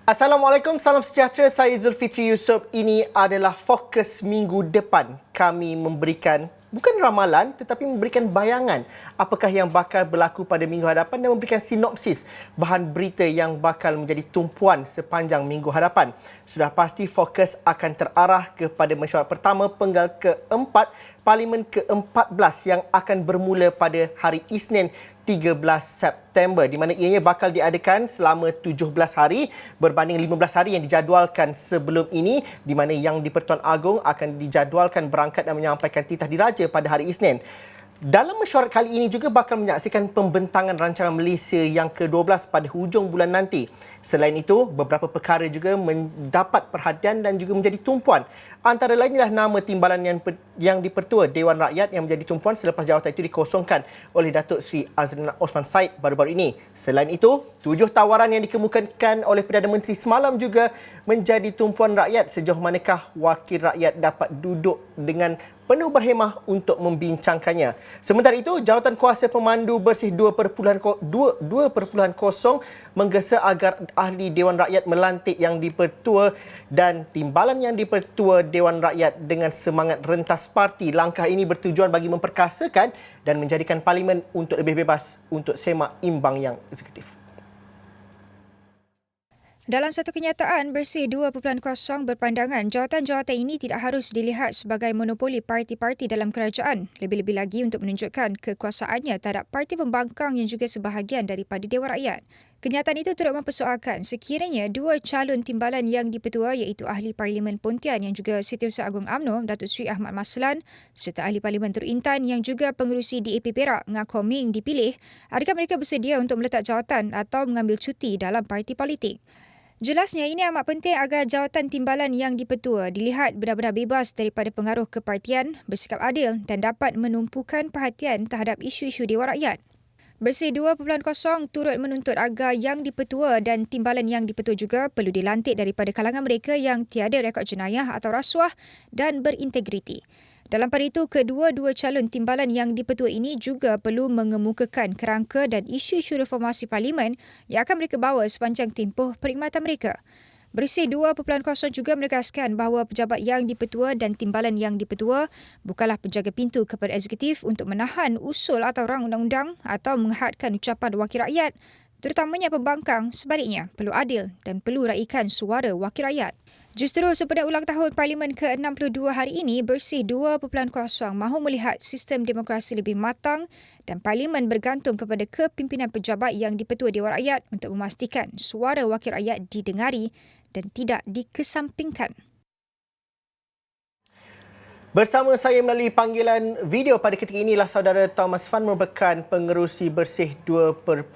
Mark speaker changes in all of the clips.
Speaker 1: Assalamualaikum, salam sejahtera. Saya Zulfitri Yusof. Ini adalah fokus minggu depan. Kami memberikan bukan ramalan tetapi memberikan bayangan apakah yang bakal berlaku pada minggu hadapan dan memberikan sinopsis bahan berita yang bakal menjadi tumpuan sepanjang minggu hadapan. Sudah pasti fokus akan terarah kepada mesyuarat pertama penggal keempat Parlimen ke-14 yang akan bermula pada hari Isnin 13 September di mana ianya bakal diadakan selama 17 hari berbanding 15 hari yang dijadualkan sebelum ini, di mana Yang di-Pertuan Agong akan dijadualkan berangkat dan menyampaikan titah diraja pada hari Isnin. Dalam mesyuarat kali ini juga bakal menyaksikan pembentangan rancangan Malaysia yang ke-12 pada hujung bulan nanti. Selain itu, beberapa perkara juga mendapat perhatian dan juga menjadi tumpuan. Antara lain ialah nama timbalan yang dipertua Dewan Rakyat yang menjadi tumpuan selepas jawatan itu dikosongkan oleh Datuk Seri Azlan Osman Said baru-baru ini. Selain itu, 7 tawaran yang dikemukakan oleh Perdana Menteri semalam juga menjadi tumpuan rakyat. Sejauh manakah wakil rakyat dapat duduk dengan penuh berhemah untuk membincangkannya. Sementara itu, Jawatan Kuasa Pemandu Bersih 2.0 menggesa agar ahli Dewan Rakyat melantik Yang di-Pertua dan timbalan Yang di-Pertua Dewan Rakyat dengan semangat rentas parti. Langkah ini bertujuan bagi memperkasakan dan menjadikan Parlimen untuk lebih bebas untuk semak imbang yang eksekutif.
Speaker 2: Dalam satu kenyataan, Bersih 2.0 berpandangan jawatan-jawatan ini tidak harus dilihat sebagai monopoli parti-parti dalam kerajaan, lebih-lebih lagi untuk menunjukkan kekuasaannya terhadap parti pembangkang yang juga sebahagian daripada Dewan Rakyat. Kenyataan itu turut mempersoalkan sekiranya 2 calon timbalan Yang di-Pertua iaitu Ahli Parlimen Pontian yang juga Setiausaha Agung UMNO, Datuk Seri Ahmad Maslan, serta Ahli Parlimen Teluk Intan yang juga pengerusi DAP Perak, Ngah Khaw Ming dipilih, adakah mereka bersedia untuk meletak jawatan atau mengambil cuti dalam parti politik? Jelasnya ini amat penting agar jawatan timbalan Yang di-Pertua dilihat benar-benar bebas daripada pengaruh kepartian, bersikap adil dan dapat menumpukan perhatian terhadap isu-isu Dewan Rakyat. Bersih 2.0 turut menuntut agar Yang di-Pertua dan timbalan Yang di-Pertua juga perlu dilantik daripada kalangan mereka yang tiada rekod jenayah atau rasuah dan berintegriti. Dalam pada itu, kedua-dua calon timbalan Yang di-Pertua ini juga perlu mengemukakan kerangka dan isu-isu reformasi parlimen yang akan mereka bawa sepanjang tempoh perkhidmatan mereka. Bersih 2.0 juga menegaskan bahawa pejabat Yang di-Pertua dan timbalan Yang di-Pertua bukanlah penjaga pintu kepada eksekutif untuk menahan usul atau rang undang-undang atau menghadkan ucapan wakil rakyat, terutamanya pembangkang. Sebaliknya, perlu adil dan perlu raikan suara wakil rakyat. Justru sepanjang ulang tahun Parlimen ke-62 hari ini, Bersih 2.0 mahu melihat sistem demokrasi lebih matang dan Parlimen bergantung kepada kepimpinan pejabat Yang di-Pertua Dewan Rakyat untuk memastikan suara wakil rakyat didengari dan tidak dikesampingkan.
Speaker 1: Bersama saya melalui panggilan video pada ketika inilah saudara Thomas Fan merupakan pengerusi Bersih 2.0.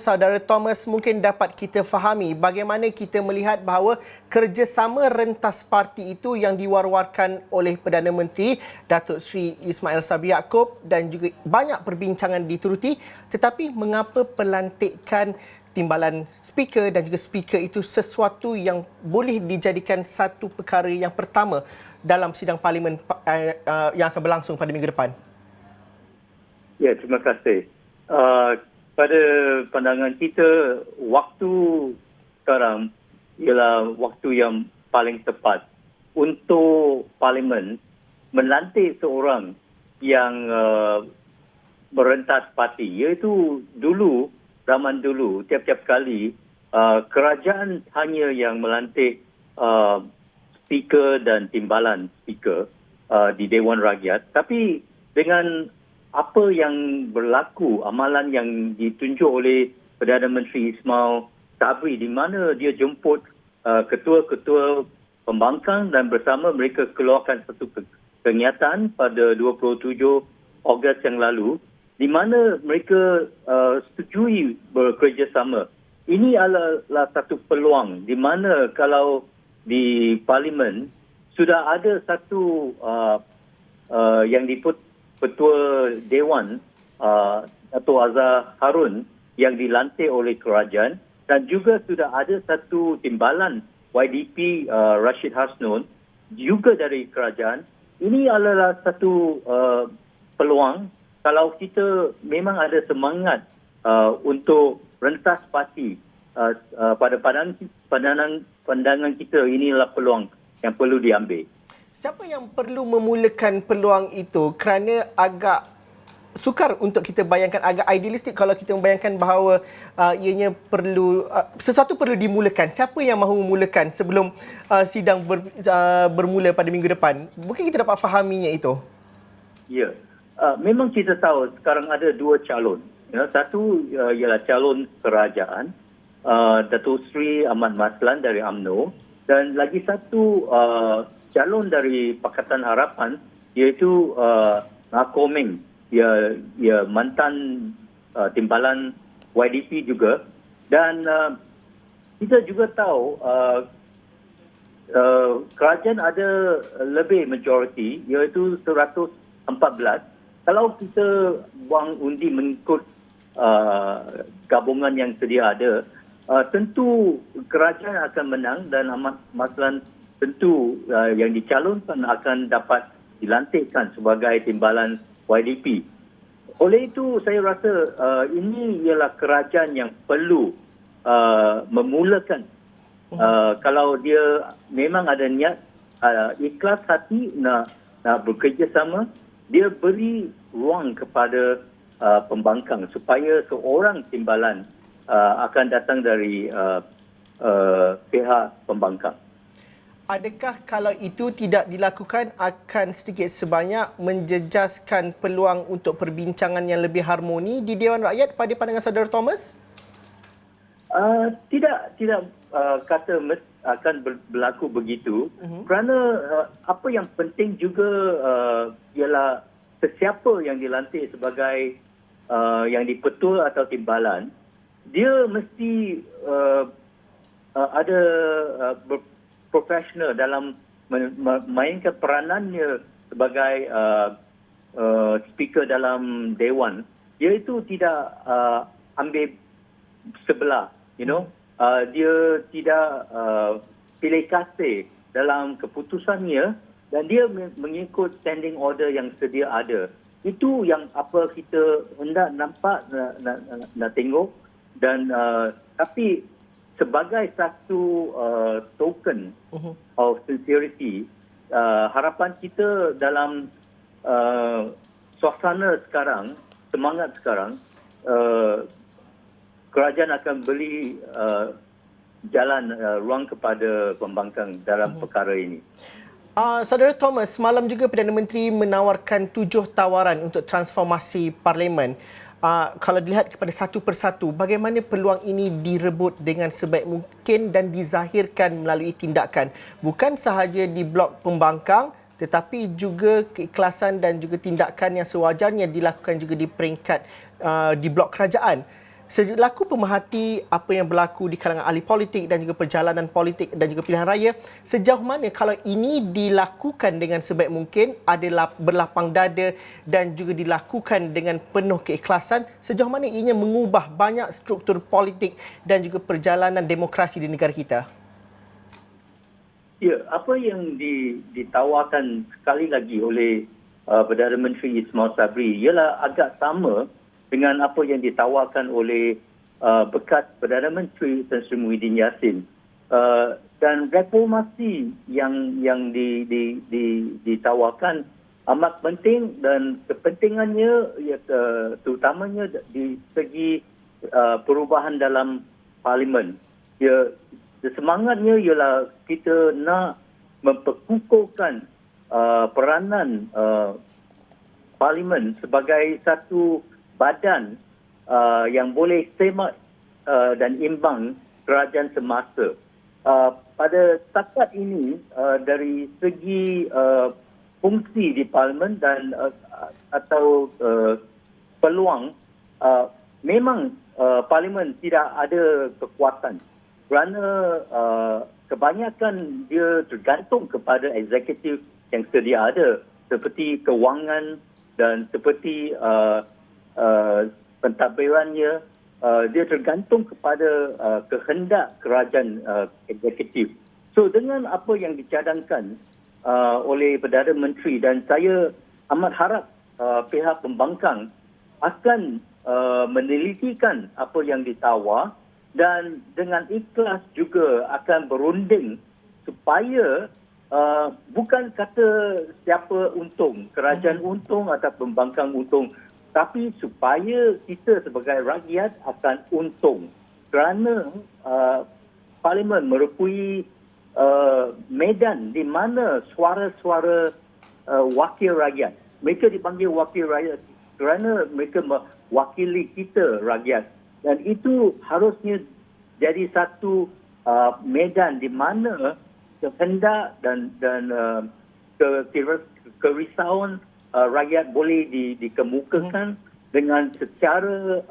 Speaker 1: Saudara Thomas, mungkin dapat kita fahami bagaimana kita melihat bahawa kerjasama rentas parti itu yang diwar-warkan oleh Perdana Menteri Datuk Seri Ismail Sabri Yaakob dan juga banyak perbincangan dituruti, tetapi mengapa pelantikan timbalan speaker dan juga speaker itu sesuatu yang boleh dijadikan satu perkara yang pertama dalam sidang parlimen yang akan berlangsung pada minggu depan?
Speaker 3: Ya, terima kasih. Pada pandangan kita, waktu sekarang ialah waktu yang paling tepat untuk parlimen melantik seorang yang merentas parti, iaitu zaman dulu, tiap-tiap kali kerajaan hanya yang melantik speaker dan timbalan speaker di Dewan Rakyat. Tapi dengan apa yang berlaku, amalan yang ditunjuk oleh Perdana Menteri Ismail Sabri, di mana dia jemput ketua-ketua pembangkang dan bersama mereka keluarkan satu kenyataan pada 27 Ogos yang lalu, di mana mereka setujui bekerjasama. Ini adalah satu peluang di mana kalau di Parlimen sudah ada satu yang di-Pertua Dewan atau Azhar Harun yang dilantik oleh kerajaan dan juga sudah ada satu timbalan YDP Rashid Hasnun juga dari kerajaan. Ini adalah satu peluang kalau kita memang ada semangat untuk rentas parti pada pandangan kita inilah peluang yang perlu diambil.
Speaker 1: Siapa yang perlu memulakan peluang itu? Kerana agak sukar untuk kita bayangkan, agak idealistik kalau kita membayangkan bahawa ianya perlu sesuatu perlu dimulakan. Siapa yang mahu memulakan sebelum sidang bermula pada minggu depan? Mungkin kita dapat fahaminya itu.
Speaker 3: Ya, memang kita tahu sekarang ada dua calon. Ya, satu ialah calon kerajaan, Datuk Seri Ahmad Maslan dari UMNO, dan lagi satu calon dari Pakatan Harapan iaitu Komeng. Ia mantan timbalan YDP juga, dan kita juga tahu kerajaan ada lebih majoriti iaitu 114. Kalau kita buang undi mengikut gabungan yang sedia ada, tentu kerajaan akan menang dan Ahmad Maslan tentu yang dicalonkan akan dapat dilantikkan sebagai timbalan YDP. Oleh itu saya rasa ini ialah kerajaan yang perlu memulakan. Kalau dia memang ada niat ikhlas hati nak bekerjasama, dia beri ruang kepada pembangkang supaya seorang timbalan akan datang dari pihak pembangkang.
Speaker 1: Adakah kalau itu tidak dilakukan akan sedikit sebanyak menjejaskan peluang untuk perbincangan yang lebih harmoni di Dewan Rakyat pada pandangan saudara Thomas?
Speaker 3: Tidak kata akan berlaku begitu, kerana apa yang penting juga ialah sesiapa yang dilantik sebagai yang dipetul atau timbalan, dia mesti ada profesional dalam memainkan peranannya sebagai speaker dalam Dewan. Dia itu tidak ambil sebelah, dia tidak pilih kasih dalam keputusannya, dan dia mengikut standing order yang sedia ada. Itu yang apa kita hendak nampak, nak tengok, dan tapi sebagai satu token of sincerity, harapan kita dalam suasana sekarang, semangat sekarang, kerajaan akan beri jalan ruang kepada pembangkang dalam perkara ini.
Speaker 1: Saudara Thomas, semalam juga Perdana Menteri menawarkan 7 tawaran untuk transformasi parlimen. Kalau dilihat kepada satu persatu, bagaimana peluang ini direbut dengan sebaik mungkin dan dizahirkan melalui tindakan, bukan sahaja di blok pembangkang tetapi juga keikhlasan dan juga tindakan yang sewajarnya dilakukan juga di peringkat di blok kerajaan. Selaku pemerhati apa yang berlaku di kalangan ahli politik dan juga perjalanan politik dan juga pilihan raya, sejauh mana kalau ini dilakukan dengan sebaik mungkin, adalah berlapang dada dan juga dilakukan dengan penuh keikhlasan, sejauh mana ianya mengubah banyak struktur politik dan juga perjalanan demokrasi di negara kita?
Speaker 3: Ya, apa yang ditawarkan sekali lagi oleh Perdana Menteri Ismail Sabri ialah agak sama dengan apa yang ditawarkan oleh bekas Perdana Menteri Tan Sri Muhyiddin Yassin, dan reformasi yang ditawarkan amat penting, dan kepentingannya terutamanya di segi perubahan dalam parlimen. Semangatnya ialah kita nak memperkukuhkan peranan parlimen sebagai satu badan yang boleh semak dan imbang kerajaan semasa. Pada takat ini, dari segi fungsi di parlimen dan atau peluang, memang parlimen tidak ada kekuatan, kerana kebanyakan dia tergantung kepada eksekutif yang sedia ada, seperti kewangan dan seperti pentadbirannya, dia tergantung kepada kehendak kerajaan eksekutif. So dengan apa yang dicadangkan oleh Perdana Menteri, dan saya amat harap pihak pembangkang akan menelitikan apa yang ditawar dan dengan ikhlas juga akan berunding supaya bukan kata siapa untung, kerajaan untung atau pembangkang untung, tapi supaya kita sebagai rakyat akan untung kerana Parlimen merupakan medan di mana suara-suara wakil rakyat. Mereka dipanggil wakil rakyat kerana mereka mewakili kita rakyat. Dan itu harusnya jadi satu medan di mana kehendak dan kerisauan rakyat boleh dikemukakan dengan secara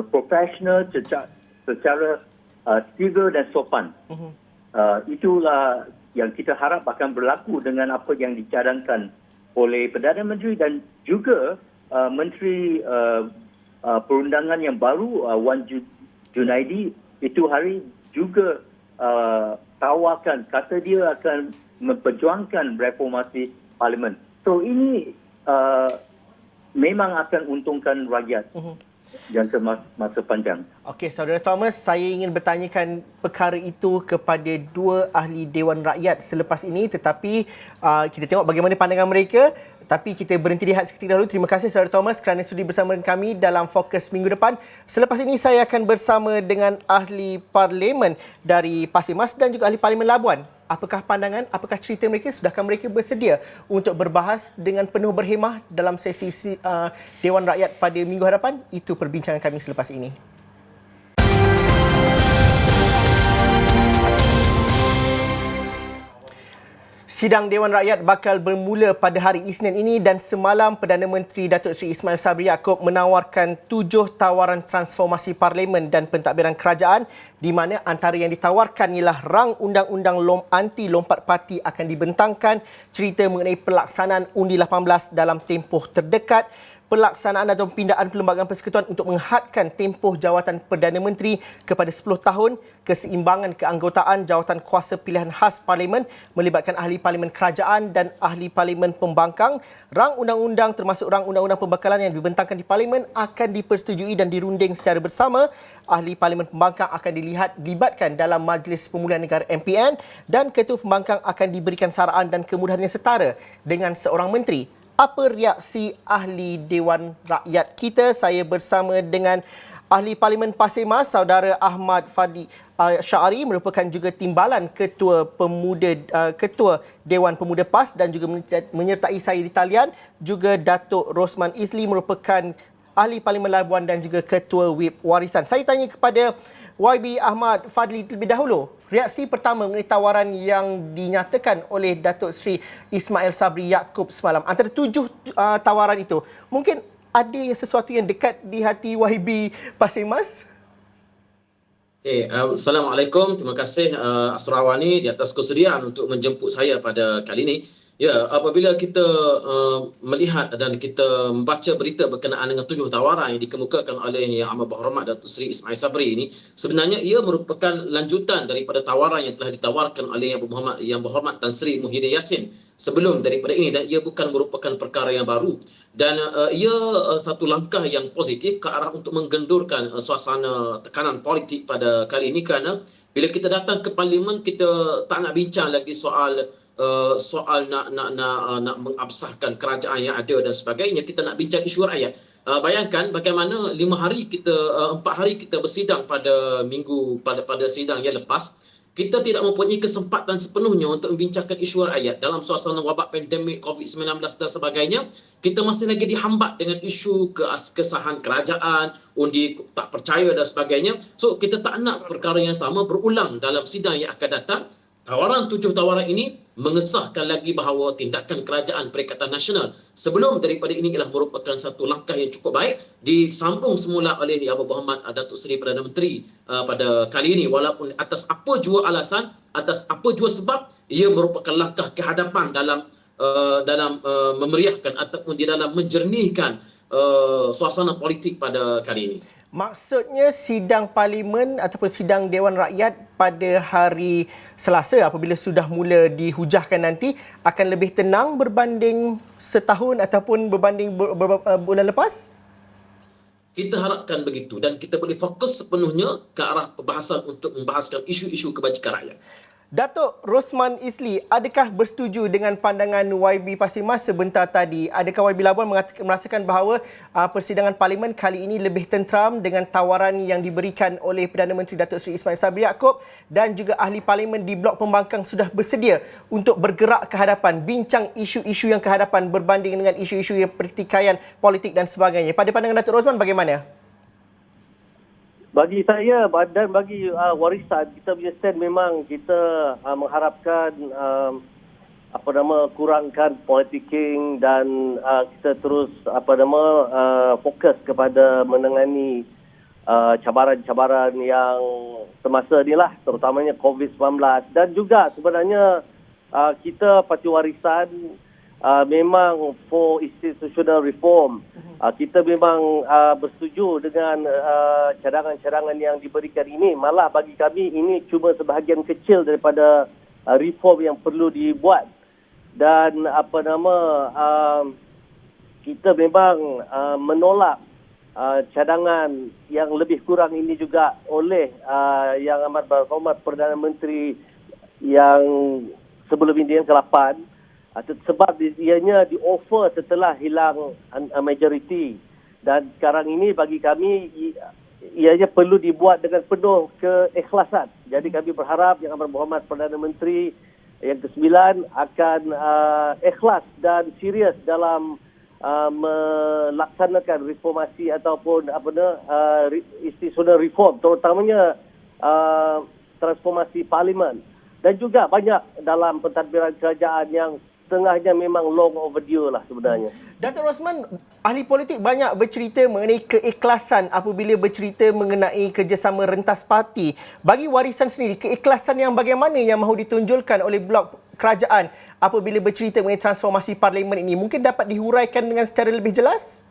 Speaker 3: profesional, secara civil dan sopan. Itulah yang kita harap akan berlaku dengan apa yang dicadangkan oleh Perdana Menteri dan juga Menteri Perundangan yang baru, Wan Junaidi, itu hari juga tawarkan, kata dia akan memperjuangkan reformasi Parlimen. So ini memang akan untungkan rakyat jangka masa panjang.
Speaker 1: Okey, Saudara Thomas, saya ingin bertanyakan perkara itu kepada dua ahli Dewan Rakyat selepas ini, tetapi kita tengok bagaimana pandangan mereka. Tapi kita berhenti lihat seketika dahulu. Terima kasih Saudara Thomas kerana sudi bersama dengan kami dalam Fokus minggu depan. Selepas ini saya akan bersama dengan ahli parlimen dari Pasir Mas dan juga ahli parlimen Labuan. Apakah pandangan, apakah cerita mereka? Sudahkah mereka bersedia untuk berbahas dengan penuh berhemah dalam sesi Dewan Rakyat pada minggu hadapan? Itu perbincangan kami selepas ini. Sidang Dewan Rakyat bakal bermula pada hari Isnin ini dan semalam Perdana Menteri Datuk Seri Ismail Sabri Yaakob menawarkan 7 tawaran transformasi parlimen dan pentadbiran kerajaan di mana antara yang ditawarkan ialah rang undang-undang anti lompat parti akan dibentangkan, cerita mengenai pelaksanaan undi 18 dalam tempoh terdekat, pelaksanaan atau pindaan Perlembagaan Persekutuan untuk menghadkan tempoh jawatan Perdana Menteri kepada 10 tahun, keseimbangan keanggotaan jawatan kuasa pilihan khas Parlimen melibatkan ahli Parlimen Kerajaan dan ahli Parlimen Pembangkang. Rang undang-undang termasuk rang undang-undang pembekalan yang dibentangkan di Parlimen akan dipersetujui dan dirunding secara bersama. Ahli Parlimen Pembangkang akan dilibatkan dalam Majlis Pemulihan Negara MPN dan Ketua Pembangkang akan diberikan saraan dan kemudahan yang setara dengan seorang menteri. Apa reaksi ahli Dewan Rakyat kita? Saya bersama dengan ahli Parlimen Pasir Mas, Saudara Ahmad Fadli Syari, merupakan juga timbalan Ketua Dewan Pemuda PAS dan juga menyertai saya di talian. Juga Datuk Rosman Izli merupakan ahli Parlimen Labuan dan juga Ketua Whip Warisan. Saya tanya kepada YB Ahmad Fadli terlebih dahulu. Reaksi pertama mengenai tawaran yang dinyatakan oleh Datuk Seri Ismail Sabri Yaakob semalam. Antara 7 tawaran itu, mungkin ada sesuatu yang dekat di hati YB Pasir Mas?
Speaker 4: Assalamualaikum. Terima kasih Asrawani di atas kesediaan untuk menjemput saya pada kali ini. Ya, apabila kita melihat dan kita membaca berita berkenaan dengan 7 tawaran yang dikemukakan oleh Yang Amat Berhormat Datuk Seri Ismail Sabri ini, sebenarnya ia merupakan lanjutan daripada tawaran yang telah ditawarkan oleh Yang Berhormat Tan Sri Muhyiddin Yassin sebelum daripada ini, dan ia bukan merupakan perkara yang baru, dan ia satu langkah yang positif ke arah untuk menggendurkan suasana tekanan politik pada kali ini, kerana bila kita datang ke Parlimen, kita tak nak bincang lagi soal nak mengabsahkan kerajaan yang ada dan sebagainya. Kita nak bincang isu rakyat. Bayangkan bagaimana 4 hari kita bersidang pada sidang yang lepas, kita tidak mempunyai kesempatan sepenuhnya untuk membincangkan isu rakyat dalam suasana wabak pandemik COVID-19 dan sebagainya. Kita masih lagi dihambat dengan isu kesahan kerajaan, undi tak percaya dan sebagainya. So kita tak nak perkara yang sama berulang dalam sidang yang akan datang. Tawaran 7 tawaran ini mengesahkan lagi bahawa tindakan kerajaan Perikatan Nasional sebelum daripada ini ialah merupakan satu langkah yang cukup baik, disambung semula oleh Yang Berhormat Datuk Seri Perdana Menteri pada kali ini, walaupun atas apa jua alasan, atas apa jua sebab, ia merupakan langkah kehadapan dalam memeriahkan ataupun di dalam menjernihkan suasana politik pada kali ini.
Speaker 1: Maksudnya sidang Parlimen ataupun sidang Dewan Rakyat pada hari Selasa apabila sudah mula dihujahkan nanti akan lebih tenang berbanding setahun ataupun berbanding bulan lepas?
Speaker 4: Kita harapkan begitu dan kita boleh fokus sepenuhnya ke arah pembahasan untuk membahaskan isu-isu kebajikan rakyat.
Speaker 1: Datuk Rosman Isli, adakah bersetuju dengan pandangan YB Pasir Mas sebentar tadi? Adakah YB Labuan merasakan bahawa persidangan Parlimen kali ini lebih tenteram dengan tawaran yang diberikan oleh Perdana Menteri Datuk Seri Ismail Sabri Yaakob dan juga ahli Parlimen di Blok Pembangkang sudah bersedia untuk bergerak ke hadapan, bincang isu-isu yang ke hadapan berbanding dengan isu-isu yang pertikaian politik dan sebagainya. Pada pandangan Datuk Rosman bagaimana?
Speaker 5: Bagi saya dan bagi warisan, kita punya stand memang kita mengharapkan kurangkan politicking dan kita terus fokus kepada menangani cabaran-cabaran yang semasa inilah, terutamanya COVID-19 dan juga sebenarnya kita Parti Warisan memang for institutional reform. Kita memang bersetuju dengan cadangan-cadangan yang diberikan ini. Malah bagi kami ini cuma sebahagian kecil daripada reform yang perlu dibuat. Dan kita memang menolak cadangan yang lebih kurang ini juga oleh Yang Amat Berhormat Perdana Menteri yang sebelum ini yang ke-8. Sebab ianya di-offer setelah hilang majoriti. Dan sekarang ini bagi kami, ianya perlu dibuat dengan penuh keikhlasan. Jadi kami berharap Yang Amat Berhormat Perdana Menteri yang ke-9 akan ikhlas dan serius dalam melaksanakan reformasi ataupun institutional reform, terutamanya transformasi Parlimen. Dan juga banyak dalam pentadbiran kerajaan yang setengahnya memang long overdue lah sebenarnya.
Speaker 1: Datuk Rosman, ahli politik banyak bercerita mengenai keikhlasan apabila bercerita mengenai kerjasama rentas parti. Bagi warisan sendiri, keikhlasan yang bagaimana yang mahu ditunjulkan oleh blok kerajaan apabila bercerita mengenai transformasi Parlimen ini? Mungkin dapat dihuraikan dengan secara lebih jelas?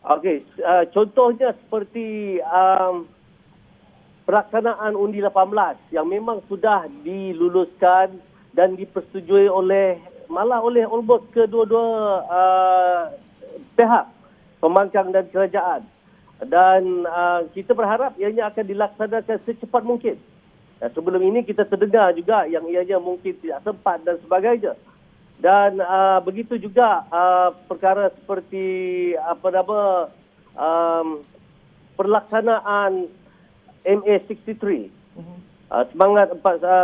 Speaker 1: Okey,
Speaker 5: contohnya seperti pelaksanaan undi 18 yang memang sudah diluluskan dan dipersetujui oleh almost kedua-dua pihak, pembangkang dan kerajaan. Dan kita berharap ianya akan dilaksanakan secepat mungkin. Sebelum ini kita terdengar juga yang ianya mungkin tidak sempat dan sebagainya. Dan begitu juga perkara seperti pelaksanaan MA63. Semangat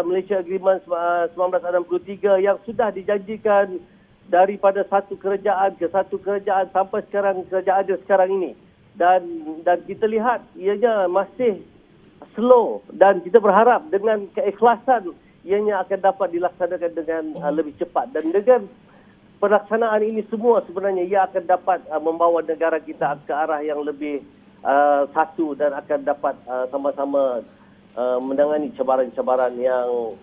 Speaker 5: Malaysia Agreement 1963 yang sudah dijanjikan daripada satu kerajaan ke satu kerajaan sampai sekarang kerajaan dia sekarang ini. Dan kita lihat ianya masih slow dan kita berharap dengan keikhlasan ianya akan dapat dilaksanakan dengan lebih cepat. Dan dengan pelaksanaan ini semua sebenarnya ia akan dapat membawa negara kita ke arah yang lebih satu dan akan dapat sama-sama menangani cabaran-cabaran yang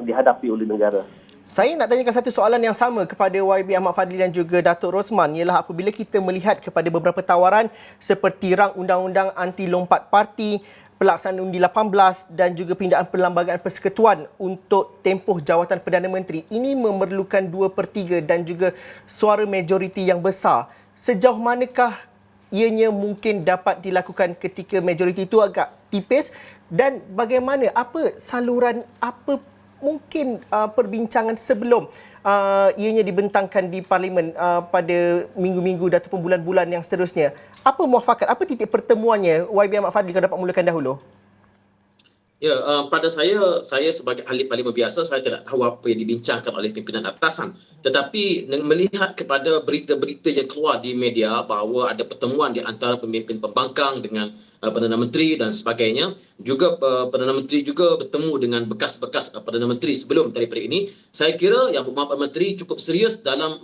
Speaker 5: dihadapi oleh negara.
Speaker 1: Saya nak tanyakan satu soalan yang sama kepada YB Ahmad Fadli dan juga Datuk Rosman, ialah apabila kita melihat kepada beberapa tawaran seperti rang undang-undang anti lompat parti, pelaksanaan undi 18 dan juga pindaan perlembagaan persekutuan untuk tempoh jawatan Perdana Menteri, ini memerlukan 2/3 dan juga suara majoriti yang besar. Sejauh manakah ianya mungkin dapat dilakukan ketika majoriti itu agak tipis, dan bagaimana, apa saluran, apa mungkin perbincangan sebelum ianya dibentangkan di Parlimen pada minggu-minggu ataupun bulan-bulan yang seterusnya? Apa muafakat, apa titik pertemuannya? YB Ahmad Fadli, kalau dapat mulakan dahulu.
Speaker 4: Ya, pada saya sebagai ahli parlimen biasa, saya tidak tahu apa yang dibincangkan oleh pimpinan atasan. Tetapi melihat kepada berita-berita yang keluar di media bahawa ada pertemuan di antara pemimpin pembangkang dengan Perdana Menteri dan sebagainya, juga Perdana Menteri juga bertemu dengan bekas-bekas Perdana Menteri sebelum daripada ini, saya kira Yang Berhormat Perdana Menteri cukup serius dalam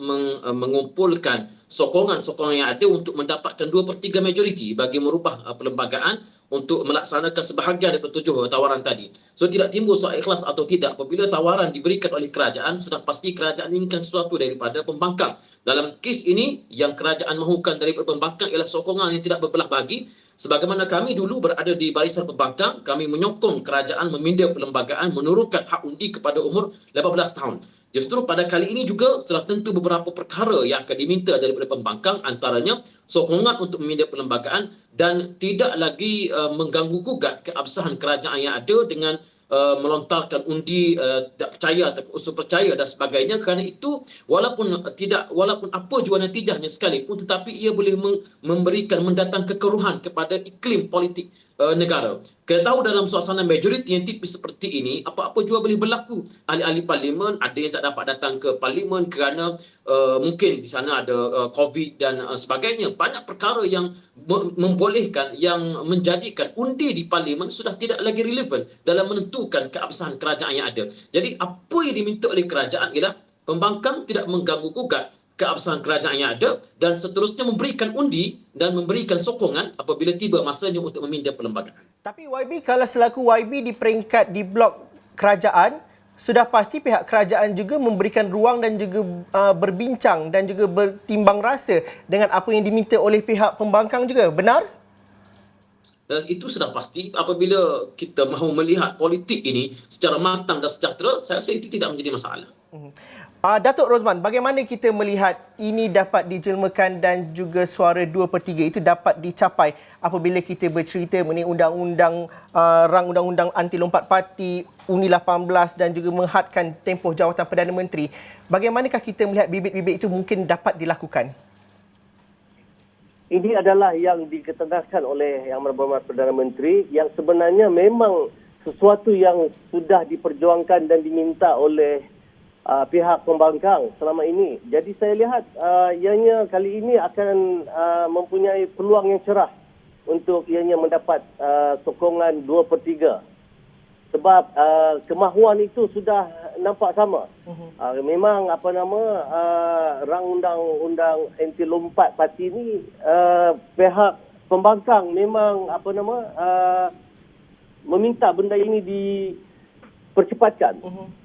Speaker 4: mengumpulkan sokongan-sokongan yang ada untuk mendapatkan 2/3 majoriti bagi merubah perlembagaan untuk melaksanakan sebahagian daripada 7 tawaran tadi. So tidak timbul soal ikhlas atau tidak. Apabila tawaran diberikan oleh kerajaan, sudah pasti kerajaan inginkan sesuatu daripada pembangkang. Dalam kes ini, yang kerajaan mahukan daripada pembangkang ialah sokongan yang tidak berbelah bagi. Sebagaimana kami dulu berada di barisan pembangkang, kami menyokong kerajaan meminda perlembagaan menurunkan hak undi kepada umur 18 tahun. Justru pada kali ini juga sudah tentu beberapa perkara yang akan diminta daripada pembangkang, antaranya sokongan untuk meminda perlembagaan dan tidak lagi mengganggu gugat keabsahan kerajaan yang ada dengan melontarkan undi tak percaya atau usul percaya dan sebagainya. Kerana itu walaupun apa jua natijahnya sekalipun, tetapi ia boleh mendatang kekeruhan kepada iklim politik negara. Kita tahu dalam suasana majoriti yang tipis seperti ini, apa-apa jua boleh berlaku. Ahli-ahli parlimen ada yang tak dapat datang ke parlimen kerana mungkin di sana ada COVID dan sebagainya. Banyak perkara yang membolehkan, yang menjadikan undi di parlimen sudah tidak lagi relevan dalam menentukan keabsahan kerajaan yang ada. Jadi apa yang diminta oleh kerajaan ialah pembangkang tidak mengganggu gugat keabsahan kerajaan yang ada dan seterusnya memberikan undi dan memberikan sokongan apabila tiba masanya untuk meminda perlembagaan.
Speaker 1: Tapi YB, kalau selaku YB di peringkat di blok kerajaan, sudah pasti pihak kerajaan juga memberikan ruang dan juga berbincang dan juga bertimbang rasa dengan apa yang diminta oleh pihak pembangkang juga, benar?
Speaker 4: Dan itu sudah pasti. Apabila kita mahu melihat politik ini secara matang dan sejahtera, saya rasa itu tidak menjadi masalah.
Speaker 1: Datuk Rosman, bagaimana kita melihat ini dapat dijelmakan dan juga suara 2/3 itu dapat dicapai apabila kita bercerita mengenai undang-undang rang undang-undang anti lompat parti, Undi 18 dan juga menghadkan tempoh jawatan Perdana Menteri. Bagaimanakah kita melihat bibit-bibit itu mungkin dapat dilakukan?
Speaker 5: Ini adalah yang diketengahkan oleh Yang Berhormat Perdana Menteri yang sebenarnya memang sesuatu yang sudah diperjuangkan dan diminta oleh pihak pembangkang selama ini. Jadi saya lihat ianya kali ini akan mempunyai peluang yang cerah untuk ianya mendapat sokongan 2/3. Sebab kemahuan itu sudah nampak sama. Memang rang undang-undang anti lompat parti ini pihak pembangkang memang meminta benda ini dipercepatkan.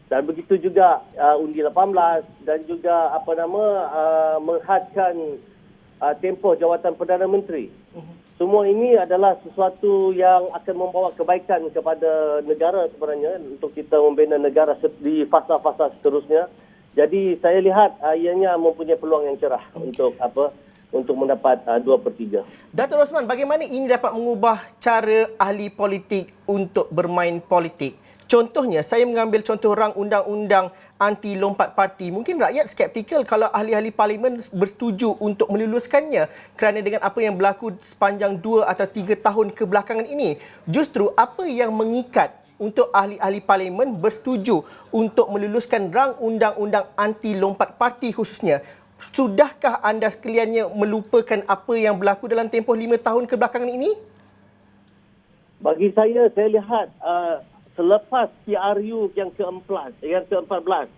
Speaker 5: Dan begitu juga Undi 18 dan juga menghadkan tempoh jawatan Perdana Menteri. Semua ini adalah sesuatu yang akan membawa kebaikan kepada negara sebenarnya untuk kita membina negara di fasa-fasa seterusnya. Jadi saya lihat ianya mempunyai peluang yang cerah untuk mendapat 2/3.
Speaker 1: Datuk Rosman, bagaimana ini dapat mengubah cara ahli politik untuk bermain politik? Contohnya, saya mengambil contoh rang undang-undang anti lompat parti. Mungkin rakyat skeptikal kalau ahli-ahli parlimen bersetuju untuk meluluskannya kerana dengan apa yang berlaku sepanjang 2 atau 3 tahun kebelakangan ini. Justru apa yang mengikat untuk ahli-ahli parlimen bersetuju untuk meluluskan rang undang-undang anti lompat parti khususnya? Sudahkah anda sekaliannya melupakan apa yang berlaku dalam tempoh 5 tahun kebelakangan ini?
Speaker 5: Bagi saya lihat selepas PRU yang ke-14,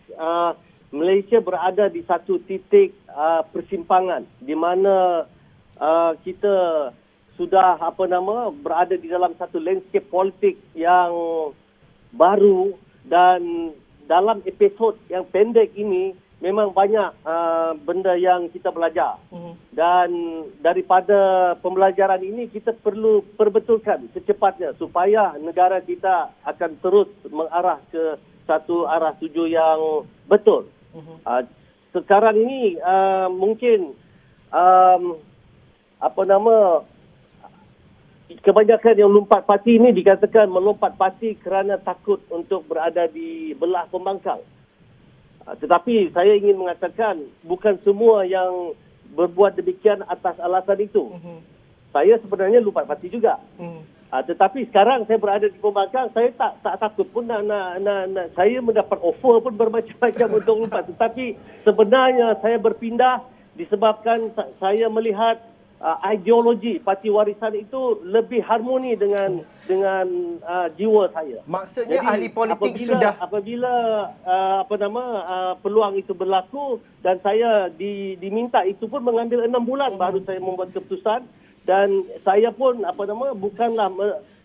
Speaker 5: Malaysia berada di satu titik persimpangan di mana kita sudah berada di dalam satu landscape politik yang baru dan dalam episod yang pendek ini memang banyak benda yang kita belajar. Dan daripada pembelajaran ini kita perlu perbetulkan secepatnya supaya negara kita akan terus mengarah ke satu arah tuju yang betul. Sekarang ini mungkin kebanyakan yang lompat parti ini dikatakan melompat parti kerana takut untuk berada di belah pembangkang. Tetapi saya ingin mengatakan bukan semua yang berbuat demikian atas alasan itu. Saya sebenarnya lompat parti juga. Tetapi sekarang saya berada di pembangkang, saya tak takut pun saya mendapat offer pun bermacam-macam untuk lompat. Tetapi sebenarnya saya berpindah disebabkan saya melihat ideologi parti warisan itu lebih harmoni dengan jiwa saya.
Speaker 1: Maksudnya
Speaker 5: jadi,
Speaker 1: ahli politik
Speaker 5: apabila peluang itu berlaku dan saya diminta itu pun mengambil 6 bulan baru saya membuat keputusan dan saya pun bukanlah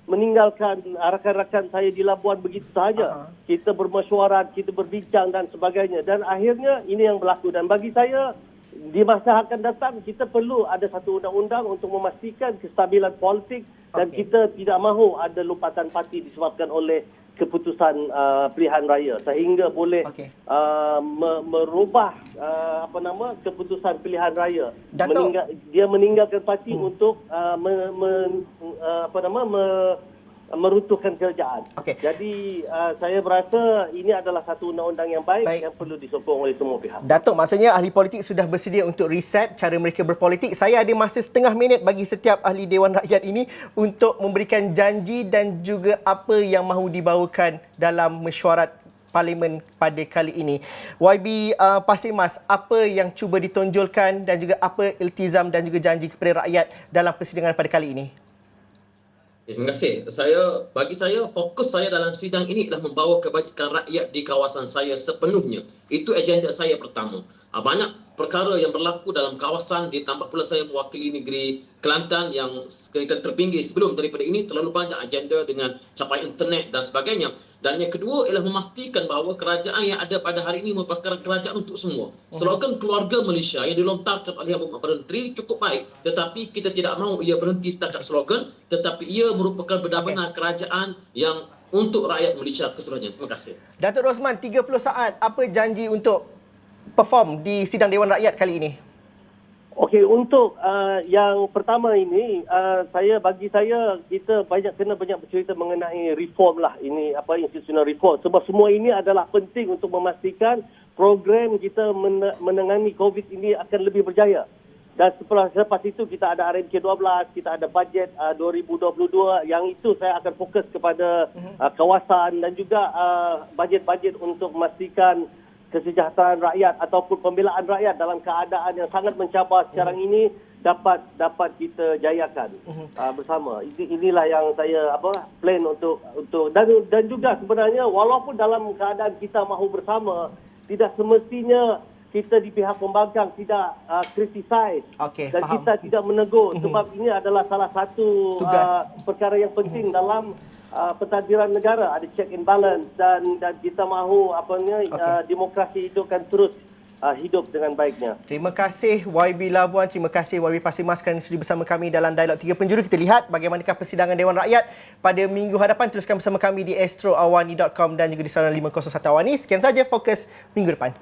Speaker 5: meninggalkan rakan-rakan saya di Labuan begitu sahaja. Kita bermesyuarat, kita berbincang dan sebagainya dan akhirnya ini yang berlaku dan bagi saya di masa akan datang kita perlu ada satu undang-undang untuk memastikan kestabilan politik dan kita tidak mahu ada lompatan parti disebabkan oleh keputusan pilihan raya sehingga boleh merubah keputusan pilihan raya.
Speaker 1: Dato',
Speaker 5: Dia meninggalkan parti untuk meruntuhkan kerajaan. Jadi saya berasa ini adalah satu undang-undang yang baik yang perlu disokong oleh semua pihak.
Speaker 1: Datuk, maksudnya ahli politik sudah bersedia untuk reset cara mereka berpolitik. Saya ada masa setengah minit bagi setiap ahli Dewan Rakyat ini untuk memberikan janji dan juga apa yang mahu dibawakan dalam mesyuarat Parlimen pada kali ini. YB Pasir Mas, apa yang cuba ditonjolkan dan juga apa iltizam dan juga janji kepada rakyat dalam persidangan pada kali ini?
Speaker 4: Terima kasih. Bagi saya, fokus saya dalam sidang ini adalah membawa kebajikan rakyat di kawasan saya sepenuhnya. Itu agenda saya pertama. Banyak perkara yang berlaku dalam kawasan, ditambah pula saya mewakili negeri Kelantan yang terpinggir sebelum daripada ini, terlalu banyak agenda dengan capai internet dan sebagainya. Dan yang kedua ialah memastikan bahawa kerajaan yang ada pada hari ini merupakan kerajaan untuk semua. Slogan keluarga Malaysia yang dilontarkan oleh Ibu Perdana Menteri cukup baik, tetapi kita tidak mahu ia berhenti setakat slogan, tetapi ia merupakan benar-benar kerajaan yang untuk rakyat Malaysia keseluruhannya. Terima kasih.
Speaker 1: Datuk Rosman, 30 saat, apa janji untuk perform di sidang Dewan Rakyat kali ini?
Speaker 5: Okey, untuk yang pertama ini, bagi saya kita kena banyak bercerita mengenai reform lah, ini institutional reform. Sebab semua ini adalah penting untuk memastikan program kita menangani COVID ini akan lebih berjaya. Dan selepas itu kita ada RMK 12, kita ada bajet 2022, yang itu saya akan fokus kepada kawasan dan juga bajet-bajet untuk memastikan kesejahteraan rakyat ataupun pembelaan rakyat dalam keadaan yang sangat mencabar sekarang ini dapat kita jayakan bersama. Inilah yang saya plan untuk dan juga sebenarnya walaupun dalam keadaan kita mahu bersama, tidak semestinya kita di pihak pembangkang tidak criticize dan
Speaker 1: faham.
Speaker 5: kita tidak menegur sebab ini adalah salah satu perkara yang penting dalam pentadbiran negara, ada check and balance dan kita mahu demokrasi itu akan terus hidup dengan baiknya.
Speaker 1: Terima kasih YB Labuan, terima kasih YB Pasir Mas kerana sudi bersama kami dalam Dialog 3 Penjuru. Kita lihat bagaimanakah persidangan Dewan Rakyat pada minggu hadapan. Teruskan bersama kami di astroawani.com dan juga di saluran 501 Awani. Sekian saja Fokus minggu depan.